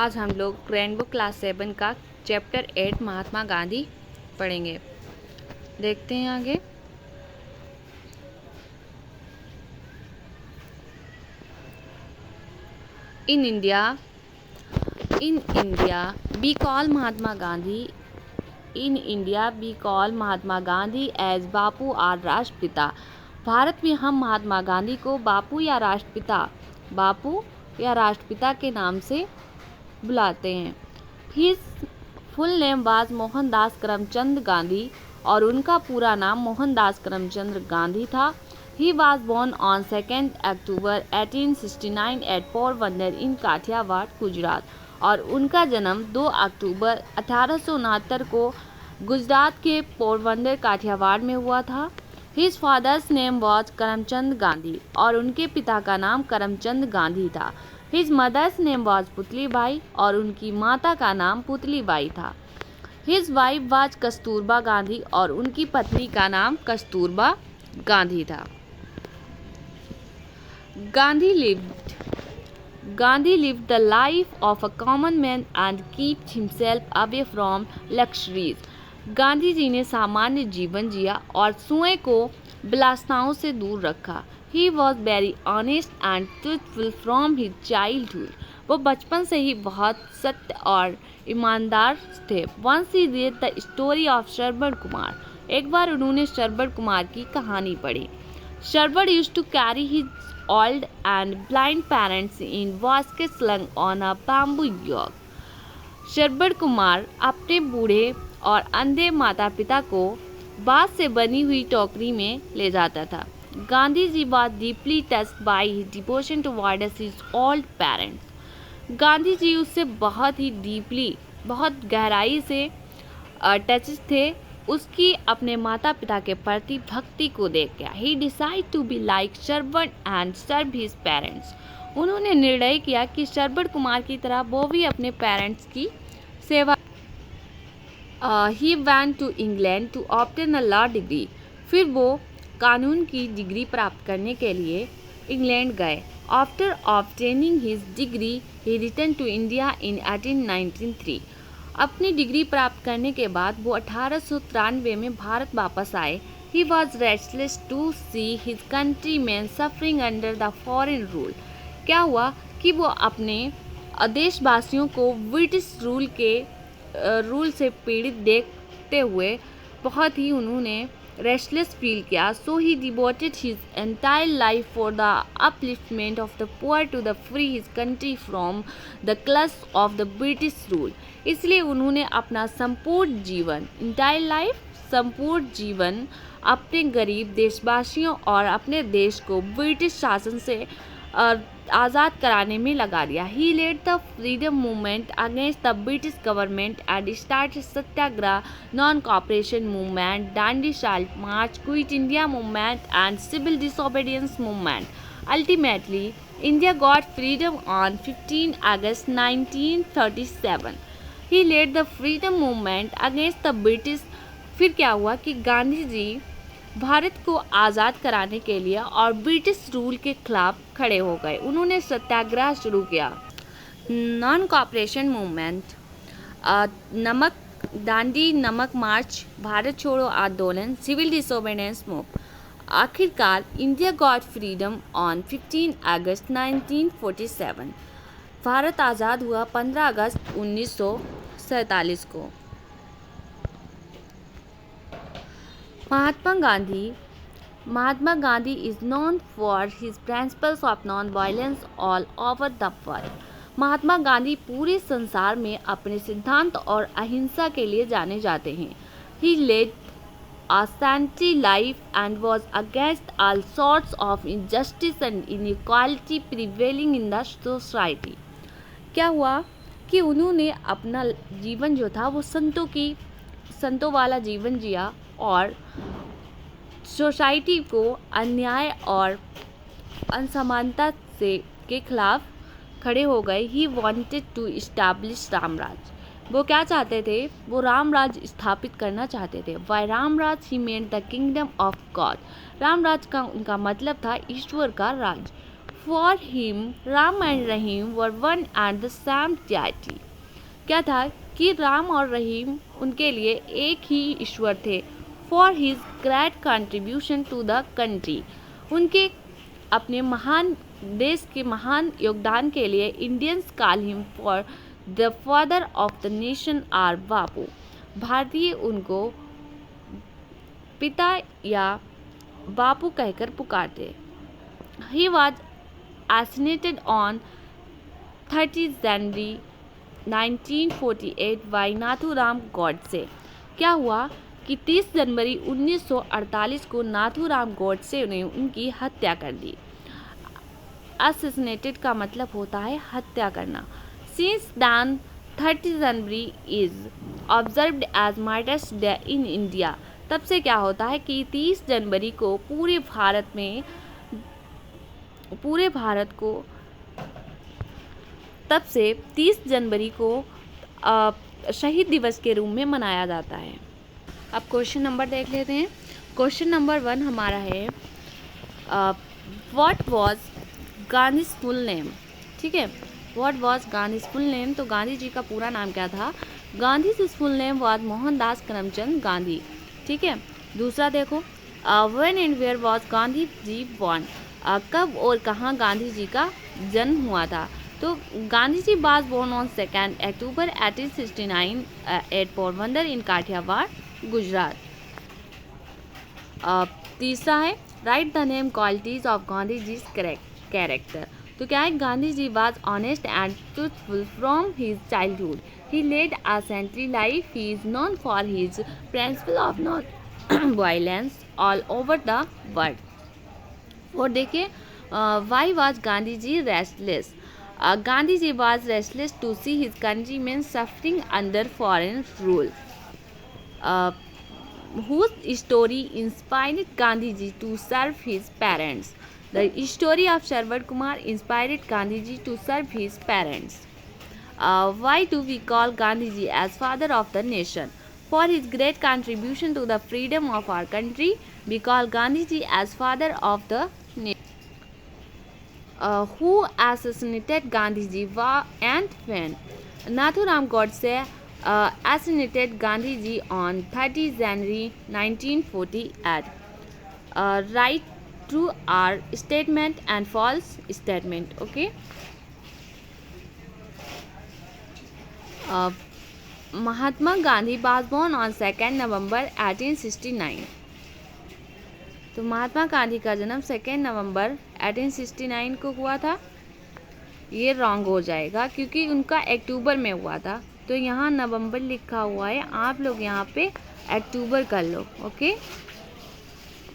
आज हम लोग रेनबो क्लास 7 का चैप्टर 8 महात्मा गांधी पढ़ेंगे। देखते हैं आगे। In India we call Mahatma Gandhi as Bapu or Rashtrapita. Bharat में हम महात्मा गांधी को बापू या राष्ट्रपिता के नाम से बुलाते हैं। His full name was Mohandas Karamchand Gandhi और उनका पूरा नाम मोहनदास करमचंद गांधी था। He was born on 2 October 1869 at Porbandar in Kathiawar, Gujarat, और उनका जन्म 2 अक्टूबर 1869 को गुजरात के पोरबंदर, काठियावाड़ में हुआ था। His father's name was Karamchand Gandhi और उनके पिता का नाम करमचंद गांधी था। His mother's name was Putlibai और उनकी माता का नाम पुतलीबाई था। His wife was Kasturba Gandhi और उनकी पत्नी का नाम कस्तूरबा गांधी था। Gandhi lived the life of a common man and kept himself away from luxuries. Gandhi ji ने सामान्य जीवन जिया और स्वयं को विलासिताओं से दूर रखा। He was very honest and truthful from his childhood. वो बचपन से ही बहुत सत्य और ईमानदार थे। Once he read the story of शरबड़ Kumar. एक बार उन्होंने शरबड़ कुमार की कहानी पढ़ी। शरबड़ used to carry his old and blind parents in baskets slung on a bamboo yoke. शरबड़ Kumar अपने बूढ़े और अंधे माता पिता को बांस से बनी हुई टोकरी में ले जाता था। Gandhi ji was deeply touched by his devotion towards his old parents. Gandhi ji उससे बहुत गहराई से टच थे, उसकी अपने माता पिता के प्रति भक्ति को देख के। He decided to be like शरबड़ and serve his parents. उन्होंने निर्णय किया कि शरबड़ कुमार की तरह वो भी अपने पेरेंट्स की सेवा। He went to England to obtain a law degree. फिर वो कानून की डिग्री प्राप्त करने के लिए इंग्लैंड गए। After obtaining his degree, he returned to India in 1893. अपनी डिग्री प्राप्त करने के बाद वो 1893 में भारत वापस आए। He was restless to see his countrymen suffering under the foreign rule. क्या हुआ कि वो अपने देशवासियों को ब्रिटिश रूल से पीड़ित देखते हुए बहुत ही उन्होंने रेस्टलेस फील किया। So he devoted his entire life for the upliftment of the poor to the free his country from the clutch of the British rule. इसलिए उन्होंने अपना संपूर्ण जीवन अपने गरीब देशवासियों और अपने देश को ब्रिटिश शासन से आज़ाद कराने में लगा दिया। He led the freedom movement against the British government and started Satyagraha, non-cooperation movement, Dandi Salt March, Quit India movement and civil disobedience movement. Ultimately, India got freedom on 15 August 1937. He led the freedom movement against the British. फिर क्या हुआ कि गांधी जी भारत को आज़ाद कराने के लिए और British rule के खिलाफ खड़े हो गए। उन्होंने सत्याग्रह शुरू किया, नॉन कॉपरेशन मूवमेंट, दांडी नमक मार्च, भारत छोड़ो आंदोलन, सिविल डिसोबीडियंस मूव। आखिरकार इंडिया गॉट फ्रीडम ऑन 15 अगस्त 1947। भारत आज़ाद हुआ 15 अगस्त 1947 को। Mahatma Gandhi is known for his principles of non-violence all over the world. Mahatma Gandhi पूरे संसार में अपने सिद्धांत और अहिंसा के लिए जाने जाते हैं। He led a saintly life and was against all sorts of injustice and inequality prevailing in the society. क्या हुआ कि उन्होंने अपना जीवन जो था वो संतों वाला जीवन जिया और सोसाइटी को अन्याय और असमानता के खिलाफ खड़े हो गए। He wanted to establish Ramraj. वो क्या चाहते थे? वो रामराज स्थापित करना चाहते थे। By Ramraj he meant the kingdom of God. Ramraj का उनका मतलब था ईश्वर का राज। For him Ram and Rahim were one and the same deity। क्या था कि राम और रहीम उनके लिए एक ही ईश्वर थे। For his great contribution to the country, उनके अपने महान देश के महान योगदान के लिए Indians call him for the father of the nation or Bapu. भारतीय उनको पिता या बापू कहकर पुकारते। He was assassinated on 30 January 1948 by Nathuram Godse. क्या हुआ कि 30 जनवरी 1948 को नाथूराम गॉडसे ने उनकी हत्या कर दी। असैसिनेटेड का मतलब होता है हत्या करना। Since then 30 January is observed as Martyrs' Day in India. तब से क्या होता है कि 30 जनवरी को पूरे भारत को तब से 30 जनवरी को शहीद दिवस के रूप में मनाया जाता है। अब क्वेश्चन नंबर देख लेते हैं। क्वेश्चन नंबर 1 हमारा है what was Gandhi's full name. ठीक है, what was Gandhi's full name, तो गांधी जी का पूरा नाम क्या था। Gandhi's full name was Mohandas Karamchand Gandhi. ठीक है, दूसरा देखो when and where was Gandhi ji born, कब और कहाँ गांधी जी का जन्म हुआ था। तो Gandhi ji was born on 2 October 1869 at Porbandar in Kathiawar Gujarat. तीसरा है write the name qualities of Gandhi ji character. तो क्या है, Gandhi ji was honest and truthful from his childhood. He led a saintly life. He is known for his principle of non violence all over the world. और देखिए why was Gandhi ji restless. Gandhi ji was restless to see his countrymen suffering under foreign rule. whose story inspired Gandhi ji to serve his parents. The story of Sharwat Kumar inspired Gandhi ji to serve his parents. Why do we call Gandhi ji as father of the nation? For his great contribution to the freedom of our country, we call Gandhi ji as father of the nation. Who assassinated Gandhi ji and when? Nathuram Godse assassinated Gandhi ji on 30 January 1948. Right, true are statement and false statement. Okay. Mahatma Gandhi was born on 2 November 1869. तो महात्मा गांधी का जन्म 2 नवंबर 1869 को हुआ था। ये wrong हो जाएगा क्योंकि उनका अक्टूबर में हुआ था, तो यहाँ नवंबर लिखा हुआ है, आप लोग यहाँ पे अक्टूबर कर लो। ओके,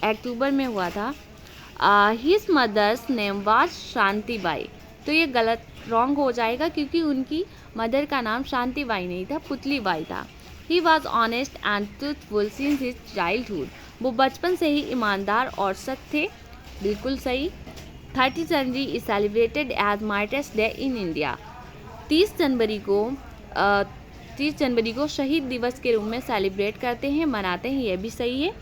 अक्टूबर में हुआ था। His mother's name was Shantibai. तो ये गलत रॉन्ग हो जाएगा क्योंकि उनकी मदर का नाम शांतिबाई नहीं था, पुतलीबाई था। He was honest and truthful since his childhood. वो बचपन से ही ईमानदार और सच थे। बिल्कुल सही। 30 January is celebrated as Martyrs' Day in India. 30 जनवरी को शहीद दिवस के रूप में सेलिब्रेट करते हैं, मनाते हैं, यह भी सही है।